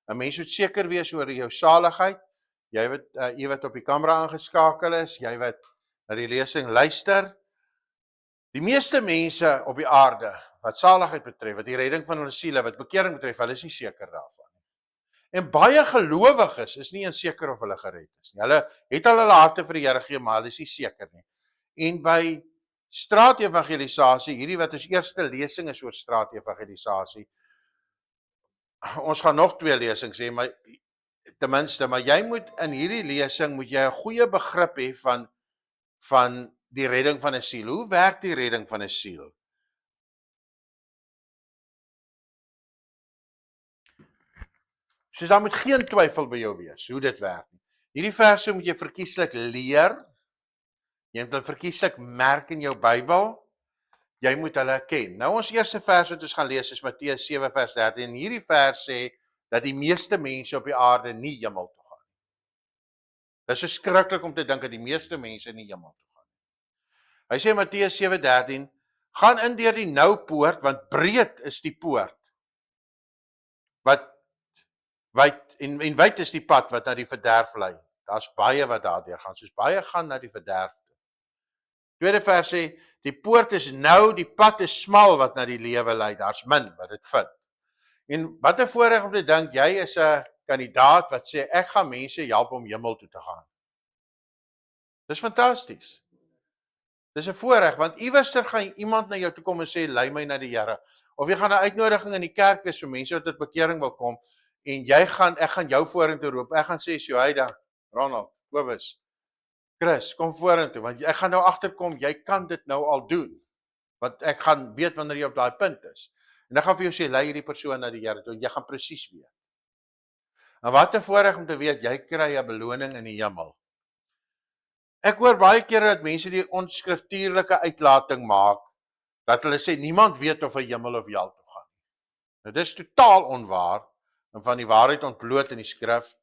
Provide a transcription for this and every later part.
'n mens moet seker wees oor jou saligheid, jy wat op die kamera aangeskakel is, jy wat na die lesing luister. Die meeste mense op die aarde, wat saligheid betref, wat die redding van hulle siele, wat bekering betref, hulle is nie seker daarvan. En baie gelowiges is nie eens seker of hulle gered is nie. Hulle het al hulle harte vir die Here gegee, maar hulle is nie seker nie. En by straatevangelisasie, hierdie wat ons eerste lesing is oor straatevangelisasie, ons gaan nog 2 lesings hê, maar ten minste, maar jy moet in hierdie lesing moet jy 'n goeie begrip hê van die redding van 'n siel. Hoe werk die redding van 'n siel? Soos daar moet geen twyfel by jou wees hoe dit werk nie. Hierdie verse moet jy verkieslik leer. Jy moet hulle verkieslik merk in jou Bybel. Jy moet hulle ken. Nou ons eerste vers wat ons gaan lees is Matteus 7 vers 13. En hierdie vers sê dat die meeste mense op die aarde nie hemel toe gaan. Dit is verskriklik om te dink dat die meeste mense nie hemel toe gaan. Hy sê Matteus 7:13, gaan in deur die nou poort, want breed is die poort. Wat wyd is die pad wat na die verderf lei. Daar's baie wat daardeur gaan, soos baie gaan na die verderf. Tweede vers sê, die poort is nou, die pad is smal wat na die lewe lei, daar's min wat dit vind. En wat 'n voorreg om te dink, jy is 'n kandidaat wat sê, ek gaan mense help om hemel toe te gaan. Dis fantasties. Dis 'n voorreg, want iewerster gaan iemand na jou toe kom en sê, lei my na die Here. Of jy gaan 'n uitnodiging in die kerk wees vir mense wat tot bekering wil kom, en ek gaan jou vorentoe roep, ek gaan sê, Johaida, Ronald, Kobus, Chris, kom vorentoe, want ek gaan nou agterkom, jy kan dit nou al doen, want ek gaan weet wanneer jy op daai punt is. En ek gaan vir jou sê, lei hierdie persoon na die Here toe, en jy gaan presies weet. En wat 'n voorreg om te weet, jy kry 'n beloning in die hemel. Ek hoor baie kere dat mense die onskriftuurlike uitlating maak, dat hulle sê, niemand weet of hy hemel of hel toe gaan. Nou, dit is totaal onwaar, en van die waarheid ontbloot in die skrif.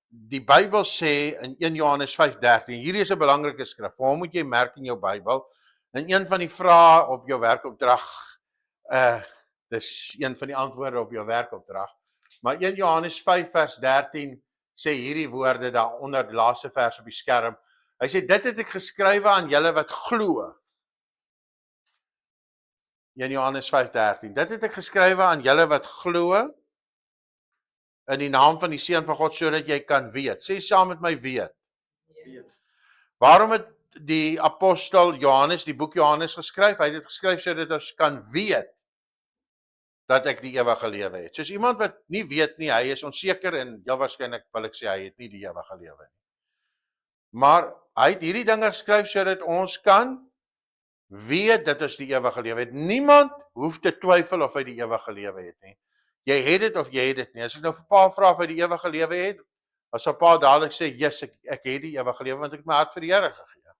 Die Bybel sê in 1 Johannes 5:13, hierdie is 'n belangrike skrif, waarom moet jy merk in jou Bybel? En een van die vrae op jou werkopdrag, dis een van die antwoorde op jou werkopdrag, maar 1 Johannes 5 vers 13 sê hierdie woorde daar onder die laaste vers op die skerm. Hy sê, dit het ek geskrywe aan julle wat glo. 1 Johannes 5:13, dit het ek geskrywe aan julle wat glo, in die naam van die Seun van God, sodat jy kan weet. Sê saam met my weet. Waarom het die apostel Johannes die boek Johannes geskryf? Hy het dit geskryf sodat ons kan weet dat ek die ewige lewe het. Soos iemand wat nie weet nie, hy is onseker en heel waarskynlik wil ek sê hy het nie die ewige lewe nie. Maar hy het hierdie dinge geskryf sodat ons kan weet dat ons die ewige lewe het. Niemand hoef te twyfel of hy die ewige lewe het nie. Jy het dit of jy het dit nie. As ek nou vir pa vra of hy die ewige lewe het, as pa dadelik sê, yes, ek het die ewige lewe, want ek het my hart vir die Here gegee.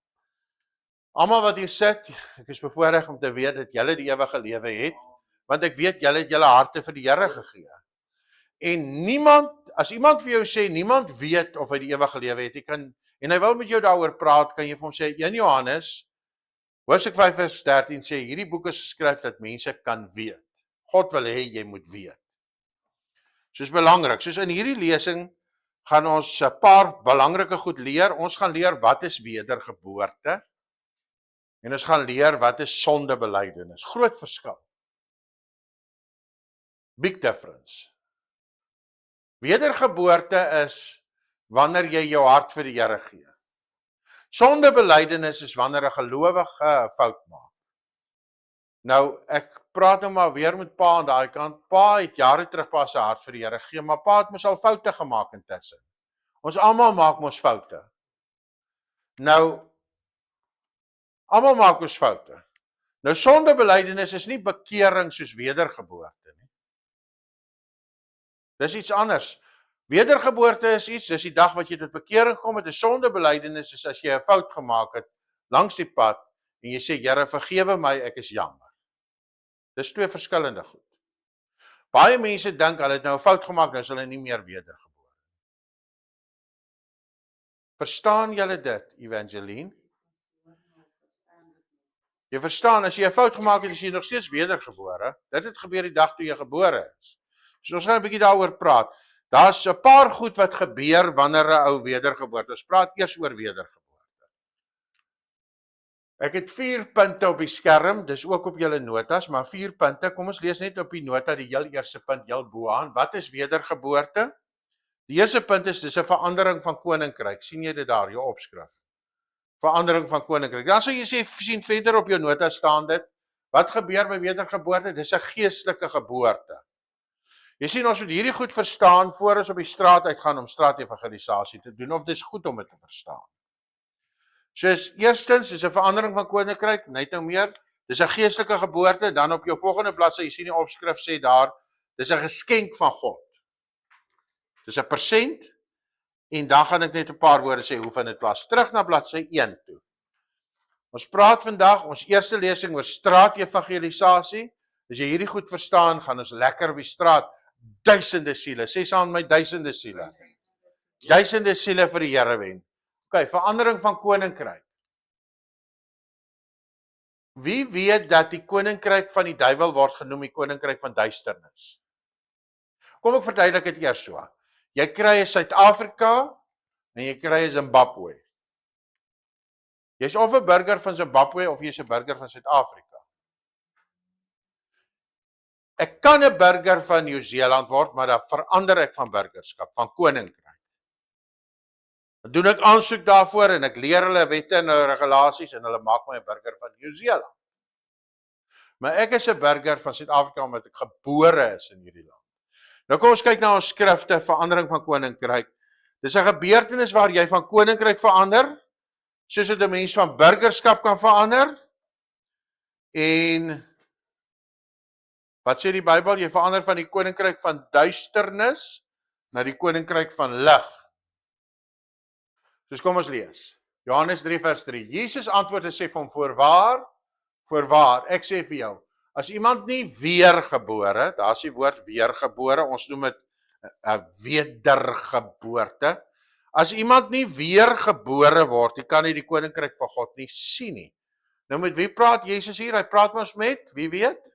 Almal wat hier sit, ek is bevoorreg om te weet dat julle die ewige lewe het, want ek weet julle het julle harte vir die Here gegee. En niemand, as iemand vir jou sê, niemand weet of hy die ewige lewe het, en hy wil met jou daaroor praat, kan jy vir hom sê, 1 Johannes, hoofstuk 5 vers 13 sê, hierdie boek is geskryf dat mense kan weet. God wil hê jy moet weet. Soos belangrik, soos in hierdie lesing gaan ons 'n paar belangrike goed leer. Ons gaan leer wat is wedergeboorte, en ons gaan leer wat is sondebelydenis. Groot verskil. Big difference. Wedergeboorte is wanneer jy jou hart vir die Here gee. Sondebelydenis is wanneer 'n gelowige 'n fout maak. Nou, ek praat nou maar weer met pa aan daai kant. Pa het jare terug pa se hart vir die Here gegee, maar pa het mos al foute gemaak intussen. Ons almal maak mos foute. Nou, almal maak ons foute. Nou, sondebelydenis is nie bekering soos wedergeboorte nie. Dis iets anders. Wedergeboorte is iets, dis die dag wat jy tot bekering kom het. 'n Sondebelydenis is as jy 'n fout gemaak het langs die pad en jy sê, Here, vergewe my, ek is jammer. Dis 2 verskillende goed. Baie mense dink hulle het nou 'n fout gemaak, nou is hulle nie meer wedergebore. Verstaan julle dit, Evangeline? Jy verstaan, as jy 'n fout gemaak het, is jy nog steeds wedergebore. Dit het gebeur die dag toe jy gebore is. So ons gaan 'n bietjie daaroor praat. Daar's 'n paar goed wat gebeur wanneer 'n ou wedergeboorte. Ons praat eers oor wedergeboorte. Ek het 4 punte op die skerm, dis ook op julle notas, maar 4 punte. Kom ons lees net op die nota die heel eerste punt heel bo-aan. Wat is wedergeboorte? Die eerste punt is dis 'n verandering van koninkryk. sien jy dit daar, jou opskrif? Verandering van koninkryk. Dan sal jy sien verder op jou nota staan dit. Wat gebeur by wedergeboorte? Dis 'n geestelike geboorte. Jy sien ons moet hierdie goed verstaan voor ons op die straat uitgaan om straatevangelisasie te doen, of dis goed om dit te verstaan. Soos eerstens is 'n verandering van koninkryk, net nou meer, dis 'n geestelike geboorte, dan op jou volgende bladsy, jy sien die opskrif sê daar, dis 'n geskenk van God. Dis 'n persent, en dan gaan ek net 'n paar woorde sê hoe vind dit plaas. Terug na bladsy 1 toe. Ons praat vandag, ons eerste lesing oor straatevangelisasie. As jy hierdie goed verstaan, gaan ons lekker op die straat, duisende siele, sê saam met my duisende siele. Duisende siele vir die Here wen. OK, verandering van koninkryk. Wie weet dat die koninkryk van die duiwel word genoem die koninkryk van duisternis? Kom ek verduidelik dit eers so. Jy kry 'n Suid-Afrika en jy kry 'n Zimbabwe. Jy's of 'n burger van Zimbabwe of jy's 'n burger van Suid-Afrika. Ek kan 'n burger van Nieu-Seeland word, maar dan verander ek van burgerskap, van koninkryk. Dan doen ek aansoek daarvoor en ek leer hulle wette en regulasies en hulle maak my 'n burger van Nieu-Seeland. Maar ek is 'n burger van Suid-Afrika omdat ek gebore is in hierdie land. Nou kom ons kyk na ons skrifte, verandering van koninkryk. Dis 'n gebeurtenis waar jy van koninkryk verander, soos dit 'n mens van burgerskap kan verander. En wat sê die Bybel? Jy verander van die koninkryk van duisternis na die koninkryk van lig. Dus kom ons lees. Johannes 3 vers 3. Jesus antwoord en sê vir hom, voorwaar, ek sê vir jou, as iemand nie weergebore, daar is die woord weergebore, ons noem dit 'n wedergeboorte. As iemand nie weergebore word, hy kan nie die koninkryk van God nie sien nie. Nou met wie praat Jesus hier? Hy praat ons met, wie weet?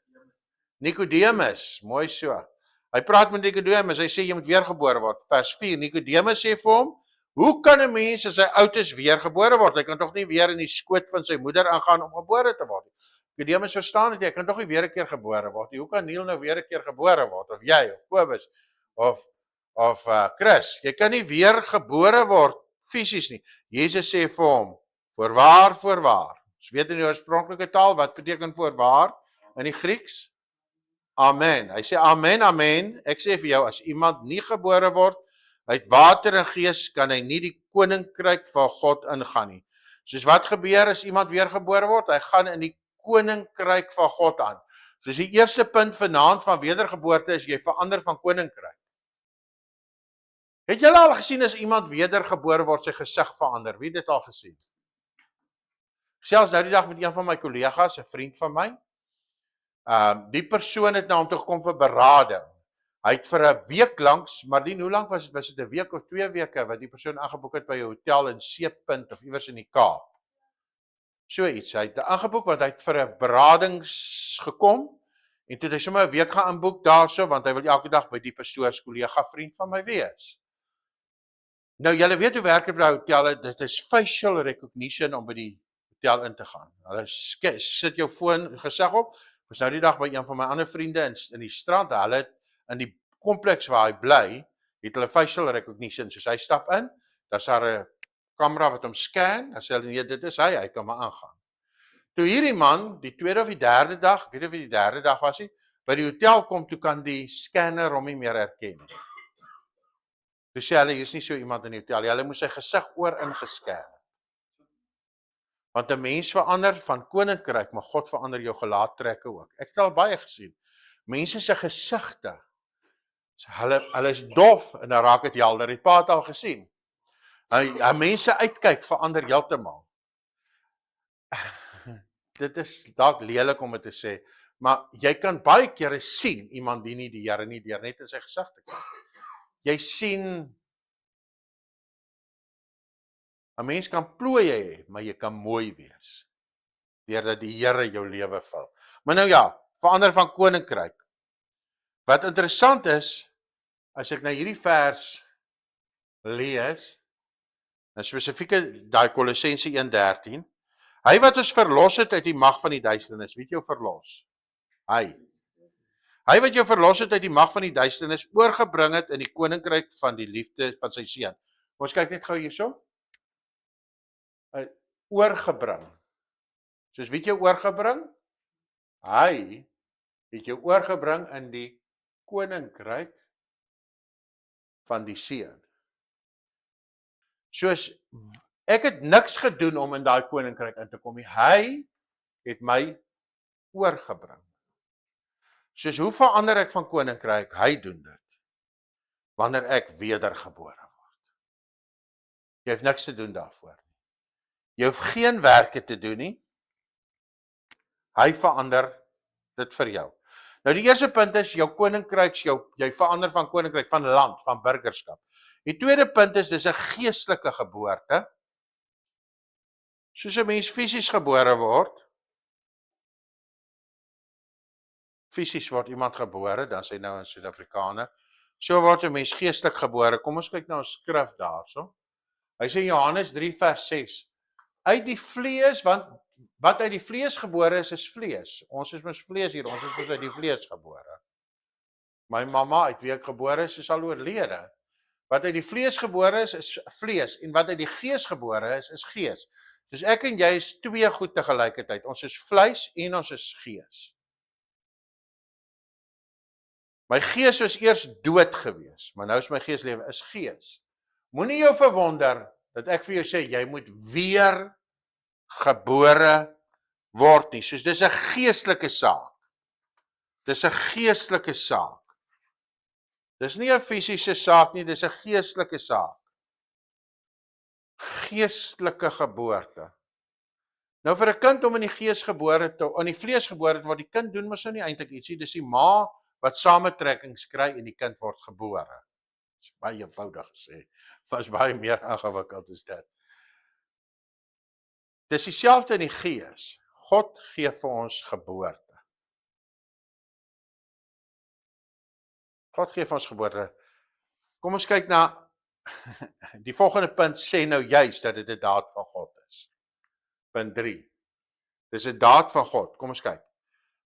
Nikodemus, mooi so. Hy praat met Nikodemus, hy sê jy moet weergebore word. Vers 4, Nikodemus sê vir hom, hoe kan 'n mens as hy oud is weergebore word? Hy kan tog nie weer in die skoot van sy moeder aangaan om gebore te word nie. Nikodemus verstaan dit, hy kan tog nie weer 'n keer gebore word nie. Hoe kan Neil nou weer 'n keer gebore word? Of jy, of Kobus, of Chris, jy kan nie weer gebore word fisies nie. Jesus sê vir hom, voorwaar. Ons weet in die oorspronklike taal, wat beteken voorwaar in die Grieks? Amen. Hy sê amen, ek sê vir jou, as iemand nie gebore word uit water en gees, kan hy nie die koninkryk van God ingaan nie. Soos wat gebeur as iemand weer gebore word? Hy gaan in die koninkryk van God aan. Soos die eerste punt vanaand van wedergeboorte is, jy verander van koninkryk. Het julle al gesien as iemand wedergebore word, sy gesig verander? Wie het dit al gesien? Selfs nou die dag met een van my kollegas, 'n vriend van my. Die persoon het na hom toe gekom vir berading. Hy het vir 'n week lanks, maar hoe lank was dit 'n week of 2 weke wat die persoon aangeboek het by 'n hotel in Seepunt of iewers in die Kaap. So iets. Hy het aangeboek want hy het vir 'n beradings gekom en toe het hy sommer 'n week gaan inboek daarso want hy wil elke dag by die pastoorskollega vriend van my wees. Nou julle weet hoe werk dit by hotelle, dit is facial recognition om by die hotel in te gaan. Hulle sit jou foon gesig op. Ons nou die dag by een van my ander vriende in die strand, hulle het in die kompleks waar hy bly, het hulle facial recognition, soos hy stap in, daar's daar 'n kamera wat hom scan, dan sê hulle nee, dit is hy kan maar aangaan. Toe hierdie man, die tweede of die derde dag, ek weet nie of die derde dag was nie, by die hotel kom, toe kan die scanner hom nie meer herken nie. Toe sê hulle, hier is nie so iemand in die hotel, hulle moes sy gesig oor ingescan. Want 'n mens verander van koninkryk, maar God verander jou gelaattrekke ook. Ek het al baie gesien. Mense se gesigte, hulle is dof en dan raak dit helder. Het pa het al gesien. Mense uitkyk verander heeltemal. Dit is dalk lelik om dit te sê, maar jy kan baie kere sien iemand die nie die Here nie deur net in sy gesig te kyk. Jy sien 'n mens kan plooie hê, maar jy kan mooi wees, deurdat die Here jou lewe vul. Maar nou ja, verander van koninkryk. Wat interessant is, as ek na hierdie vers lees, en spesifieke daai Kolossense 1:13, hy wat ons verlos het uit die mag van die duisternis, weet jy jou verlos? Hy wat jou verlos het uit die mag van die duisternis, oorgebring het in die koninkryk van die liefde van sy seun. Ons kyk net gou hierso. Oorgebring. Soos wie het jou oorgebring? Hy het jou oorgebring in die koninkryk van die seun. Soos ek het niks gedoen om in daai koninkryk in te kom nie. Hy het my oorgebring. Soos hoe verander ek van koninkryk? Hy doen dit. Wanneer ek wedergebore word. Jy hoef niks te doen daarvoor nie. Jy hoef geen werke te doen nie. Hy verander dit vir jou. Nou die eerste punt is jou koninkryk, jy verander van koninkryk, van land, van burgerskap. Die tweede punt is dis 'n geestelike geboorte. Soos 'n mens fisies gebore word. Fisies word iemand gebore, dan sê nou in Suid-Afrikaner. So word 'n mens geestelik gebore. Kom ons kyk na ons skrif daarso. Hy sê in Johannes 3:6. Uit die vlees, want wat uit die vlees gebore is vlees. Ons is mos vlees hier, ons is mos uit die vlees gebore. My mamma uit wie ek gebore is al oorlede. Wat uit die vlees gebore is vlees en wat uit die gees gebore is gees. Dus ek en jy is twee goed tegelijkertijd. Ons is vleis en ons is gees. My gees was eers dood gewees, maar nou is my geeslewe is gees. Moenie jou verwonder dat ek vir jou sê jy moet weer gebore word nie. Soos dis 'n geestelike saak. Dis 'n geestelike saak. Dis nie 'n fisiese saak nie, dis 'n geestelike saak. Geestelike geboorte. Nou vir 'n kind om in die gees gebore te, in die vlees gebore te word, die kind doen mos nou nie eintlik iets nie, dis die ma wat samentrekkings kry en die kind word gebore. Dis baie eenvoudig gesê, maar is baie meer ingewikkeld as dit. Dis dieselfde in die gees. God gee vir ons geboorte. God gee vir ons geboorte. Kom ons kyk na die volgende punt sê nou juist dat dit 'n daad van God is. Punt 3. Dis 'n daad van God. Kom ons kyk.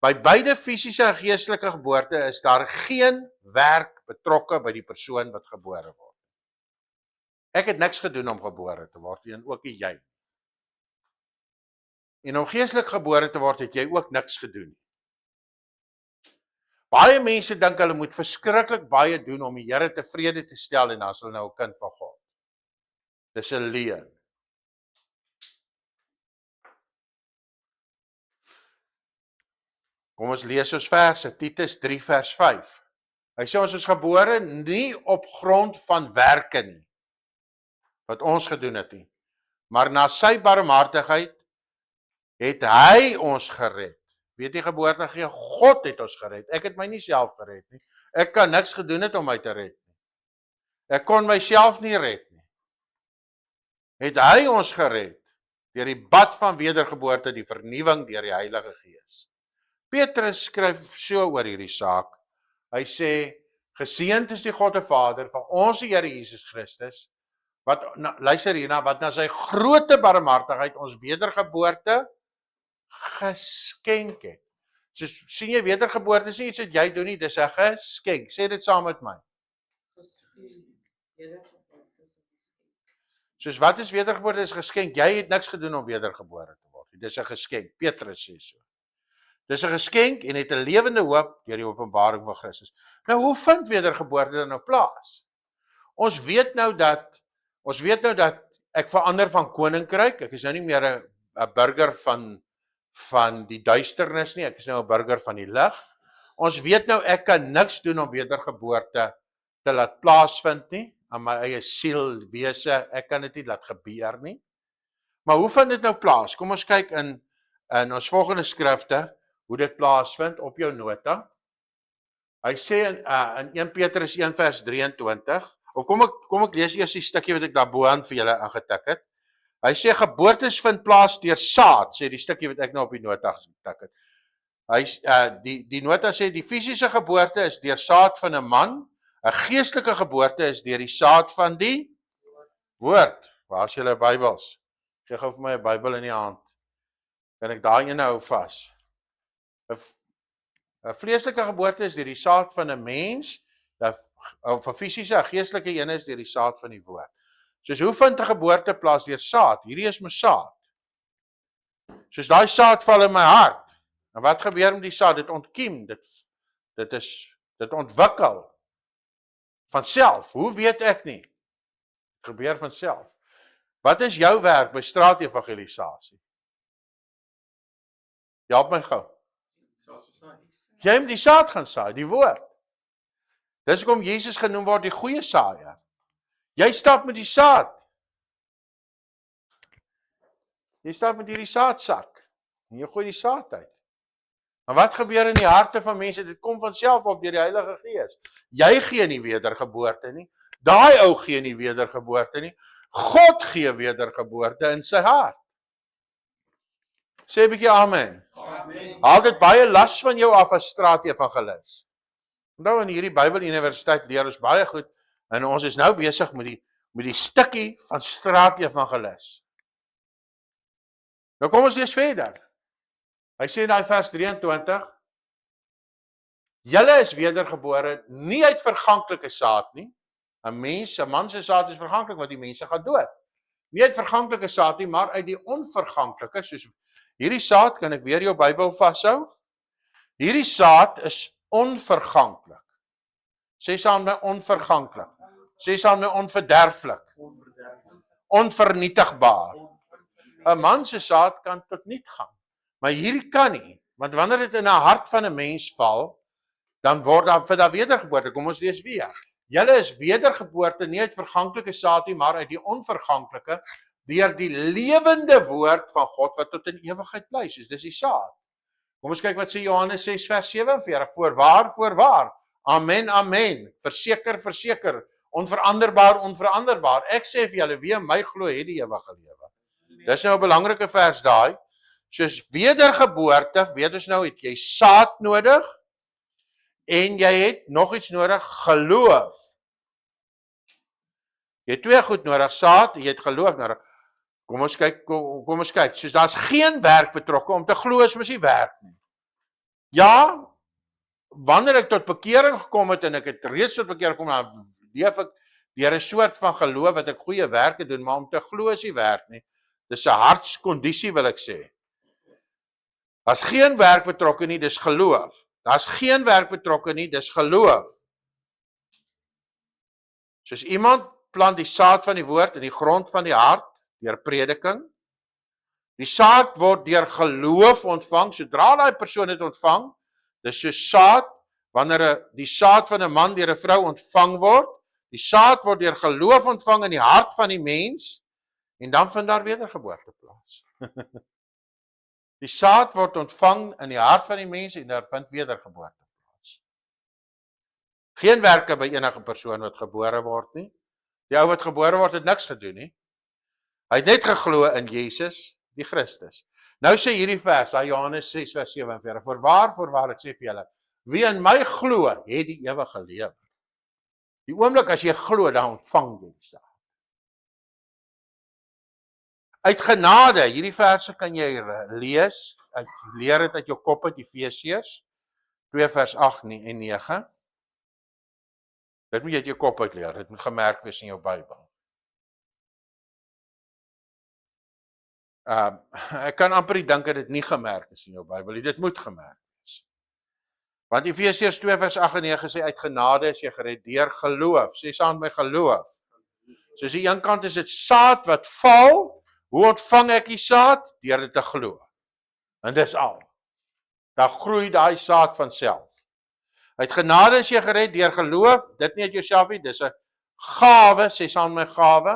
By beide fisiese en geestelike geboorte is daar geen werk betrokke by die persoon wat gebore word. Ek het niks gedoen om gebore te word en ook nie jy. En om geestelik gebore te word het jy ook niks gedoen nie. Baie mense dink hulle moet verskriklik baie doen om die Here tevrede te stel en dan is hulle nou 'n kind van God. Dis 'n leuen. Kom ons lees ons verse, Titus 3 vers 5. Hy sê ons is gebore nie op grond van werke nie, wat ons gedoen het nie, maar na sy barmhartigheid het hy ons gered. Weet jy, geboorte gee, God het ons gered. Ek het my nie self gered nie. Ek kan niks gedoen het om my te red nie. Ek kon myself nie red nie. Het hy ons gered deur die bad van wedergeboorte, die vernuwing deur die Heilige Gees. Petrus skryf so oor hierdie saak. Hy sê, geseënd is die God en Vader van ons Here Jesus Christus, wat, luister hierna, wat na sy groote barmhartigheid ons wedergeboorte geskenk het. So sien jy, wedergeboorte is nie iets wat jy doen nie, dis 'n geskenk. Sê dit saam met my. Soos wat is wedergeboorte? Is geskenk. Jy het niks gedoen om wedergebore te word. Dis 'n geskenk. Petrus sê so. Dis 'n geskenk en het 'n lewende hoop deur die openbaring van Christus. Nou hoe vind wedergeboorte dan nou plaas? Ons weet nou dat ek verander van koninkryk. Ek is nou nie meer 'n burger van die duisternis nie, ek is nou 'n burger van die lig. Ons weet nou ek kan niks doen om wedergeboorte te laat plaasvind nie, aan my eie siel, wese, ek kan dit nie laat gebeur nie. Maar hoe vind dit nou plaas? Kom ons kyk in ons volgende skrifte, hoe dit plaasvind op jou nota. Hy sê in 1 Petrus 1 vers 23, of kom ek lees eers die stukkie wat ek daarboaan vir julle aangetik het. Hy sê geboortes vind plaas deur saad, sê die stukkie wat ek nou op die nota getik het. Die nota sê, die fisiese geboorte is deur saad van 'n man, 'n geestelike geboorte is deur die saad van die woord. Waar is julle Bybels? Gee gou vir my 'n Bybel in die hand. Kan ek daai ene hou vas? 'n vleeslike geboorte is deur die saad van 'n mens, of 'n fisiese, 'n geestelike ene is deur die saad van die woord. Soos hoe vind 'n geboorte plaas deur saad? Hierdie is my saad. Soos daai saad val in my hart. En wat gebeur met die saad? Dit ontkiem, dit ontwikkel van self. Hoe weet ek nie? Dit gebeur van self. Wat is jou werk by straatevangelisasie? Help my gou. Jy moet die saad gaan saai, die woord. Dis hoekom Jesus genoem word die goeie saaier. Jy stap met die saad. Jy stap met hierdie saadsak. En jy gooi die saad uit. Maar wat gebeur in die harte van mense? Dit kom van self op deur die Heilige Gees. Jy gee nie wedergeboorte nie. Daai ou gee nie wedergeboorte nie. God gee wedergeboorte in sy hart. Sê 'n bietjie amen. Amen. Haal dit baie las van jou af as straatevangelis. Nou in hierdie Bybel Universiteit leer ons baie goed en ons is nou besig met die stukkie van straatevangelis. Nou kom ons lees verder. Hy sê in daai vers 23, julle is wedergebore nie uit verganklike saad nie. 'n man se saad is verganklik, want die mense gaan dood. Nie uit verganklike saad nie, maar uit die onverganklike, soos hierdie saad, kan ek weer jou Bybel vashou? Hierdie saad is onverganklik. Sê saam met onverganklik. Sê saam met onverderflik. Onvernietigbaar. 'n man se saad kan tot niet gaan. Maar hierdie kan nie, want wanneer dit in 'n hart van 'n mens val, dan word daar wedergeboorte. Kom ons lees weer. Julle is wedergeboorte nie uit verganklike saad nie, maar uit die onverganklike, deur die lewende woord van God wat tot in ewigheid bly. Dis die saad. Kom ons kyk wat sê Johannes 6 vers 47. Voorwaar. Amen, amen. Verseker, verseker. Onveranderbaar, onveranderbaar. Ek sê vir julle, wie in my glo, het die ewige lewe. Dis nou 'n belangrike vers daai. Soos wedergeboorte, weet ons nou, het jy saad nodig en jy het nog iets nodig, geloof. Jy het twee goed nodig, saad en jy het geloof nodig. Kom ons kyk, soos daar's geen werk betrokke, om te glo is mos nie werk nie. Ja, wanneer ek tot bekering gekom het en ek het reeds tot bekering gekom, dan leef ek deur 'n soort van geloof wat ek goeie werke doen, maar om te glo is nie werk nie. Dis 'n hartskondisie wil ek sê. Daar's geen werk betrokke nie, dis geloof. Daar's geen werk betrokke nie, dis geloof. Soos iemand plant die saad van die woord in die grond van die hart, deur prediking. Die saad word deur geloof ontvang, sodra daai persoon dit ontvang, dis soos saad, wanneer die saad van 'n man deur 'n vrou ontvang word, die saad word deur geloof ontvang in die hart van die mens, en dan vind daar wedergeboorte plaas. Die saad word ontvang in die hart van die mens en daar vind wedergeboorte plaas. Geen werke by enige persoon wat gebore word nie. Die ou wat gebore word het niks gedoen nie. Hy het net geglo in Jesus, die Christus. Nou sê hierdie vers, Johannes 6 vers 47, voorwaar ek sê vir julle, wie in my glo, het die ewige lewe. Die oomblik as jy glo, dan ontvang jy die saad. Uit genade, hierdie verse kan jy lees, leer het uit jou kop uit Efesiërs 2 vers 8 en 9. Dit moet jy uit jou kop uit leer, dit moet gemerk wees in jou Bybel. Ek kan amper dink dat dit nie gemerk is in jou Bybel, dit moet gemerk wees. Want Efesiërs 2 vers 8 en 9 sê, uit genade is jy gered deur geloof, sê saam met my geloof. Soos die een kant is dit saad wat val. Hoe ontvang ek die saad? Deur dit te glo. En dis al. Dan groei daai saad van self. Uit genade is jy gered deur geloof, dit nie uit jouself nie, dis 'n gawe, sê saam met my gawe.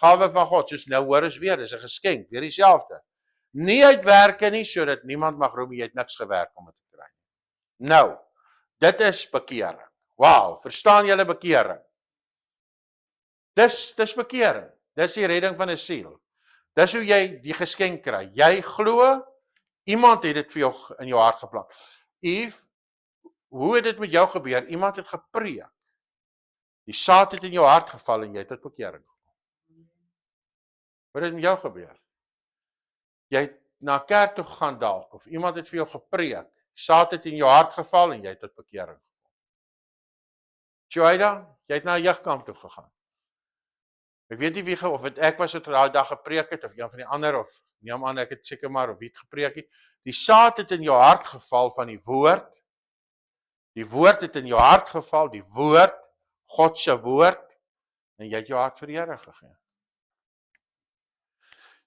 Gawe van God, soos nou hoor ons weer, dis 'n geskenk, weer dieselfde. Nie uit werke nie, sodat niemand mag roem, jy het niks gewerk om dit te kry. Nou, dit is bekering. Wow, verstaan julle bekering? Dis bekering. Dis die redding van 'n siel. Dis hoe jy die geskenk kry. Jy glo Iemand het dit vir jou in jou hart geplant. Eve, hoe het dit met jou gebeur? Iemand het gepreek. Die saad het in jou hart geval en jy het tot bekering gekom. Wat het met jou gebeur? Jy het na kerk toe gegaan dalk, of iemand het vir jou gepreek. Die saad het in jou hart geval en jy het tot bekering gekom. Joyda, jy het na 'n jeugkamp toe gegaan. Ek weet nie wie of het ek was wat daai dag gepreek het, of een van die ander, of neem aan ek het seker maar of wie het gepreek het. Die saad het in jou hart geval van die woord. Die woord het in jou hart geval, die woord, God se woord, en jy het jou hart vir die Here gegee.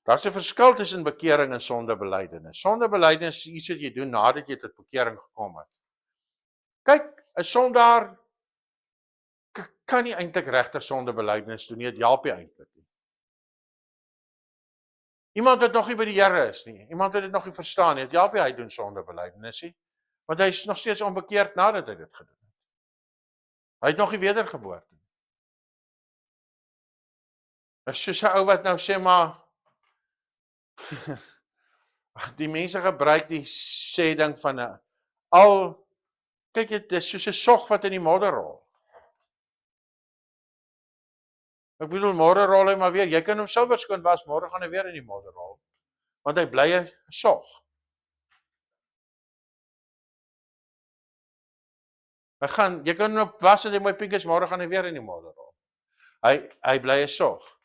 Daar's 'n verskil tussen bekering en sondebelydenis. Sondebelydenis is iets wat jy doen nadat jy tot bekering gekom het. Kyk, 'n sondaar kan nie eintlik regtig sondebelydenis doen nie, dit help nie eintlik nie. Iemand wat nog nie by die Here is nie, iemand wat dit nog nie verstaan nie, dit help nie hy doen sondebelydenis nie, want hy is nog steeds onbekeerd nadat hy dit gedoen het. Hy het nog nie wedergeboorte nie. Dit is soos 'n ou wat nou sê maar die mense gebruik die sê ding van kyk dit is soos 'n sog wat in die modder rol. Ek bedoel môre rol hy maar weer, jy kan hom silwer skoon was, môre gaan hy weer in die modder rol. Want hy bly 'n sog. Jy kan hom was en hy mooi pink is, môre gaan hy weer in die modder rol. Hy bly 'n sog.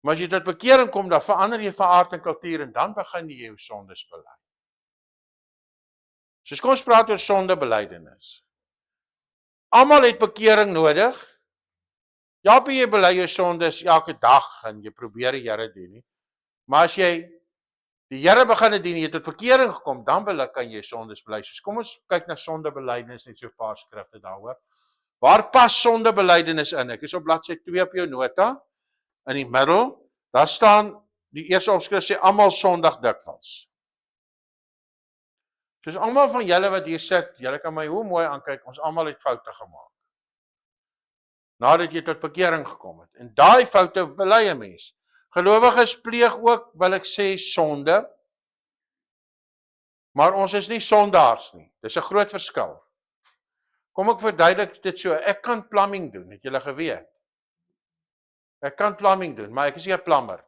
Maar as jy tot bekering kom, dan verander jy van aard en kultuur en dan begin jy jou sondes bely. Soos kom ons praat oor sondebelydenis. Almal het bekering nodig. Ja, jy bely jou sondes elke dag en jy probeer die Here dien nie. Maar as jy die Here begin dien en jy het tot bekering gekom, dan kan jy sondes bely. So kom ons kyk na sondebelydenis net so 'n paar skrifte daaroor. Waar pas sondebelydenis in? Ek is op bladsy 2 op jou nota. In die middel, daar staan die eerste opskrif sê almal sondig dikwels. Soos almal van julle wat hier sit, julle kan my hoe mooi aankyk, ons almal het foute gemaak. Nadat jy tot bekering gekom het. En daai foute bely 'n mens. Gelowiges pleeg ook, wil ek sê, sonde. Maar ons is nie sondaars nie. Dis 'n groot verskil. Kom ek verduidelik dit so. Ek kan plumbing doen, het julle geweet? Ek kan plumbing doen, maar ek is nie 'n plumber.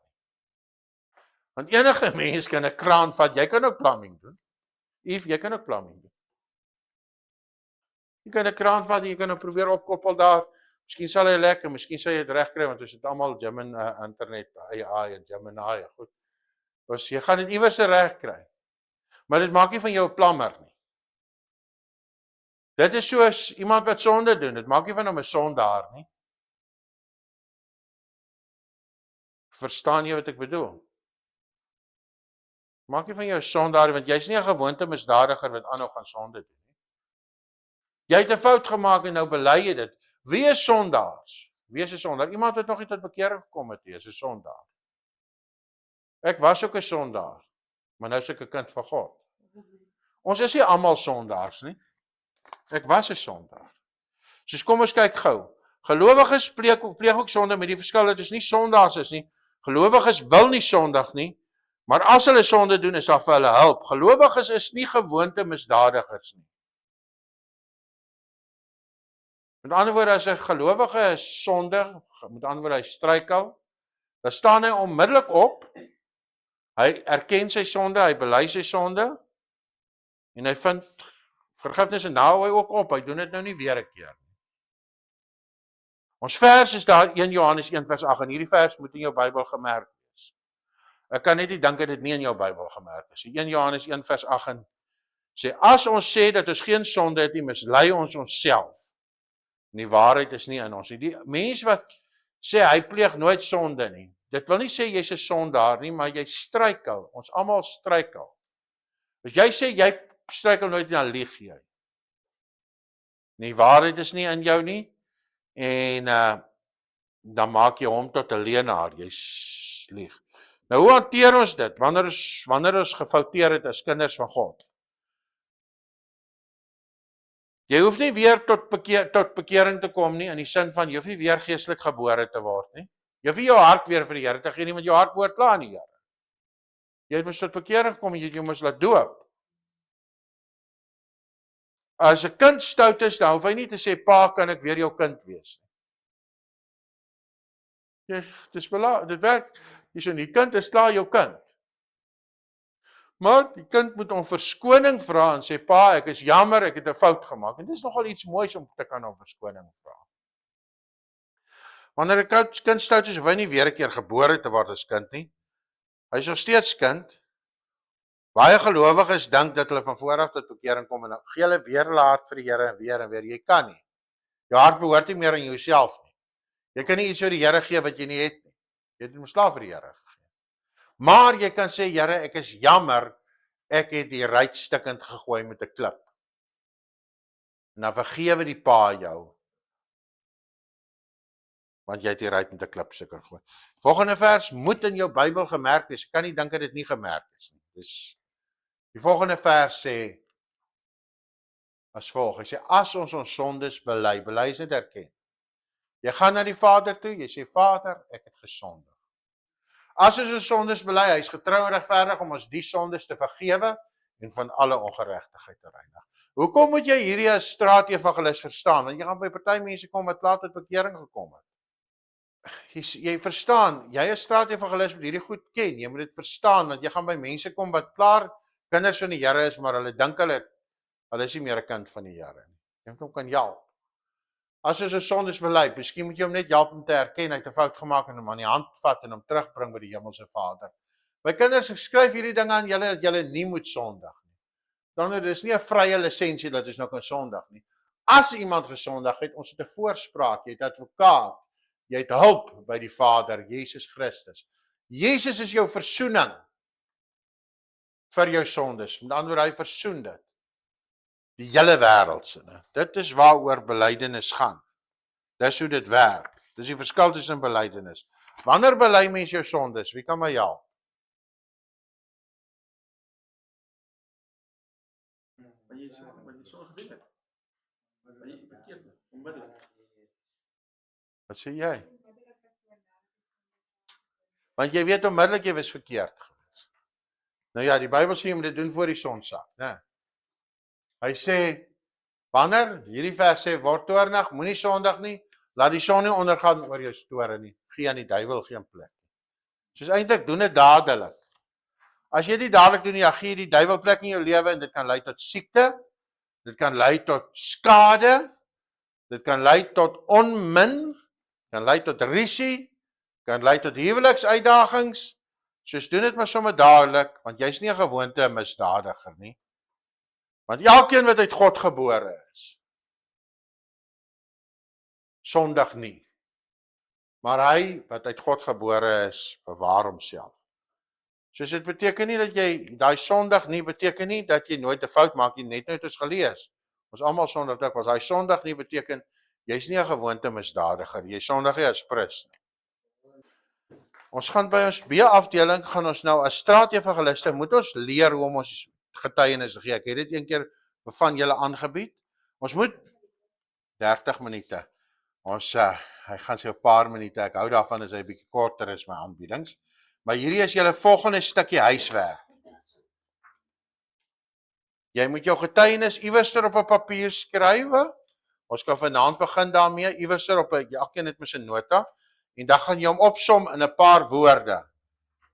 Want enige mens kan 'n kraan vat, jy kan ook plumbing doen. Jy kan ook plumbing doen. Jy kan 'n kraan vat en jy kan hom probeer opkoppel daar. Miskien sal hy lekker, miskien sal jy dit regkry want ons het almal internet, AI en Gemini, goed. Dus jy gaan dit iewers reg kry. Maar dit maak nie van jou 'n plumber nie. Dit is soos iemand wat sonde doen, dit maak nie van hom 'n sondaar nie. Verstaan jy wat ek bedoel? Maak nie van jou 'n sondaar want jy's nie 'n gewoonte misdadiger wat aanhou gaan sonde doen nie. Jy het 'n fout gemaak en nou bely jy dit. Wie is sondaars? Wie is 'n sondaar? Iemand wat nog nie tot bekering gekom het nie, is 'n sondaar. Ek was ook 'n sondaar, maar nou is ek 'n kind van God. Ons is nie almal sondaars nie. Ek was 'n sondaar. Soos kom ons kyk gou. Gelowiges pleeg ook sonde met die verskil dat dit nie sondaars is nie. Gelowiges wil nie sondig nie, maar as hulle sonde doen, is daar vir hulle hulp. Gelowiges is nie gewoonte misdadigers nie. Met ander woorde, as 'n gelowige sondig, met ander woorde hy struikel, dan staan hy onmiddellik op. Hy erken sy sonde, hy bely sy sonde en hy vind vergifnis en nou hou hy ook op. Hy doen dit nou nie weer 'n keer nie. Ons vers is daar 1 Johannes 1 vers 8 en hierdie vers moet in jou Bybel gemerk wees. Ek kan net nie dink dat dit nie in jou Bybel gemerk is. 1 Johannes 1 vers 8 sê as ons sê dat ons geen sonde het nie, mislei ons onsself. En die waarheid is nie in ons nie. Die mens wat sê hy pleeg nooit sonde nie. Dit wil nie sê jy's 'n sondaar nie, maar jy struikel. Ons almal struikel. As jy sê jy struikel nooit, dan lieg jy. Die waarheid is nie in jou nie en dan maak jy hom tot 'n leienaar. Jy lieg. Nou hoe hanteer ons dit wanneer ons gefouteer het as kinders van God? Jy hoef nie weer tot bekering te kom nie, in die sin van, jy hoef nie weer geestelik gebore te word nie. Jy hoef nie jou hart weer vir die Here te gee nie, want jou hart behoort klaar aan die Here. Jy het mos tot bekering gekom en jy het jou mos laat doop. As 'n kind stout is, dan hoef hy nie te sê, pa, kan ek weer jou kind wees nie. Dit werk, die kind is klaar jou kind. Maar die kind moet om verskoning vra en sê, pa, ek is jammer, ek het 'n fout gemaak. En dit is nogal iets moois om te kan om verskoning vra. Wanneer 'n kind stout is, hoef hy nie weer 'n keer gebore te word as kind nie. Hy is nog steeds kind. Baie gelowiges dink dat hulle van vooraf tot bekering kom en dan gee hulle weer hulle hart vir die Here en weer. Jy kan nie. Jou hart behoort nie meer aan jouself nie. Jy kan nie iets vir die Here gee wat jy nie het nie. Jy het hom slaaf vir die Here gegee. Maar jy kan sê, Here, ek is jammer, ek het die ruit stikkend gegooi met 'n klip. En dan vergewe die pa jou, want jy het die ruit met 'n klip stukkend gegooi. Volgende vers moet in jou Bybel gemerk wees. Ek kan nie dink dat dit nie gemerk is nie. Dis die volgende vers sê as volg. Hy sê, as ons sondes bely is dit erken. Jy gaan na die Vader toe, jy sê, Vader, ek het gesondig. As ons sondes bely, hy is getrou en regverdig om ons die sondes te vergewe en van alle ongeregtigheid te reinig. Hoekom moet jy hierdie as straatevangelis verstaan? Want jy gaan by party mense kom wat laat tot bekering gekom het. Jy verstaan, jy as straatevangelis moet hierdie goed ken. Jy moet dit verstaan, want jy gaan by mense kom wat klaar kinders van die Here is, maar hulle dink hulle is nie meer 'n kind van die Here nie. Jy moet hom kan help. As ons sondes bely, miskien moet jy hom net help om te erken, hy het 'n fout gemaak en hom aan die hand vat en hom terugbring by die Hemelse Vader. My kinders, ek skryf hierdie dinge aan julle dat julle nie moet sondig nie. Dan is nie 'n vrye lisensie dat ons nou kan sondig nie. As iemand gesondig het, ons het 'n voorspraak, jy het 'n advokaat, jy het hulp by die Vader, Jesus Christus. Jesus is jou versoening vir jou sondes. Met ander woorde, hy versoen dit. Die hele wêreld se. Dit is waaroor belydenis gaan. Dis hoe dit werk. Dis die verskil tussen belydenis. Wanneer bely mens jou sondes? Wie kan my help? Wat sê jy? Want jy weet onmiddellik jy was verkeerd gewees. Nou ja, die Bybel sê jy moet dit doen voor die son sak, né? Hy sê, wanneer, hierdie vers sê, word toornig, moenie sondig nie, laat die son nie ondergaan oor jou store nie, gee aan die duiwel geen plek. Soos eintlik doen dit dadelik. As jy dit dadelik doen, ja, gee die duiwel plek in jou lewe en dit kan lei tot siekte, dit kan lei tot skade, dit kan lei tot onmin, kan lei tot risie, kan lei tot huweliksuitdagings. Soos doen dit maar sommer dadelik, want jy's nie 'n gewoonte misdadiger nie. Want elkeen wat uit God gebore is, sondig nie. Maar hy wat uit God gebore is, bewaar homself. Soos dit beteken nie dat jy daai sondig nie beteken nie dat jy nooit 'n fout maak nie, net nou het ons gelees. Ons almal sondig dikwels. Daai sondig nie beteken jy's nie 'n gewoonte misdadiger, jy sondig nie as prins nie. Ons gaan by ons B-afdeling gaan ons nou as straatevangeliste moet ons leer hoe om ons getuienis te gee. Ek het dit een keer van julle aangebied. Ons moet 30 minute. Ons hy gaan so 'n paar minute. Ek hou daarvan as hy bietjie korter is my aanbiedings. Maar hierdie is julle volgende stukkie huiswerk. Jy moet jou getuienis iewerster op 'n papier skryf. Ons kan vanaand begin daarmee iewerster op 'n elkeen het mos 'n nota en dan gaan jy hom opsom in 'n paar woorde.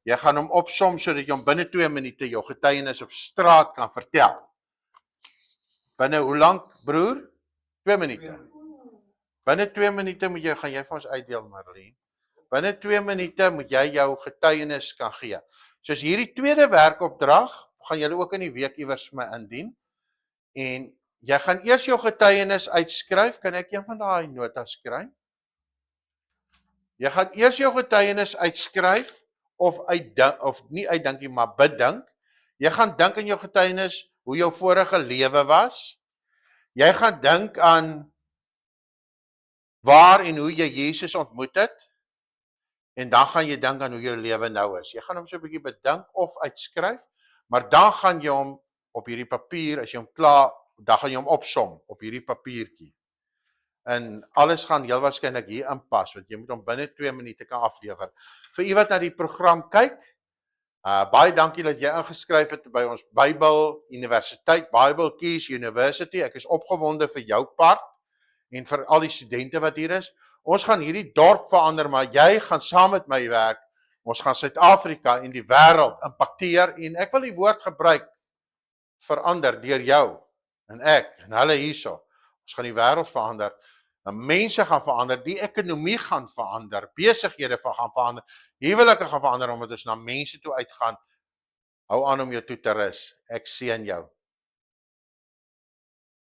Jy gaan hom opsom sodat jy hom binne 2 minute jou getuienis op straat kan vertel. Binne hoe lank, broer? 2 minute. Binne 2 minute moet jy gaan jy vir ons uitdeel, Marlene. Binne 2 minute moet jy jou getuienis kan gee. Soos hierdie tweede werkopdrag gaan julle ook in die week iewers vir my indien. En jy gaan eers jou getuienis uitskryf. Kan ek een van daai notas skryf? Jy gaan eers jou getuienis uitskryf of nie uitdink nie, maar bedink. Jy gaan dink aan jou getuienis hoe jou vorige lewe was. Jy gaan dink aan waar en hoe jy Jesus ontmoet het. En dan gaan jy dink aan hoe jou lewe nou is. Jy gaan hom so 'n bietjie bedink of uitskryf, maar dan gaan jy hom op hierdie papier, as jy hom klaar, dan gaan jy hom opsom op hierdie papiertjie. En alles gaan heel waarskynlik hier inpas, want jy moet hom binne 2 minute kan aflewer. Vir u wat na die program kyk, Baie dankie dat jy ingeskryf het by ons Bybel Universiteit, Bible Keys University. Ek is opgewonde vir jou part en vir al die studente wat hier is. Ons gaan hierdie dorp verander, maar jy gaan saam met my werk. Ons gaan Suid-Afrika en die wêreld impakteer en ek wil die woord gebruik verander deur jou en ek en hulle hierso. Ons gaan die wêreld verander. Mense gaan verander, die ekonomie gaan verander, besighede gaan verander, huwelike gaan verander omdat ons na mense toe uitgaan. Hou aan om jou toe te rus. Ek seën jou.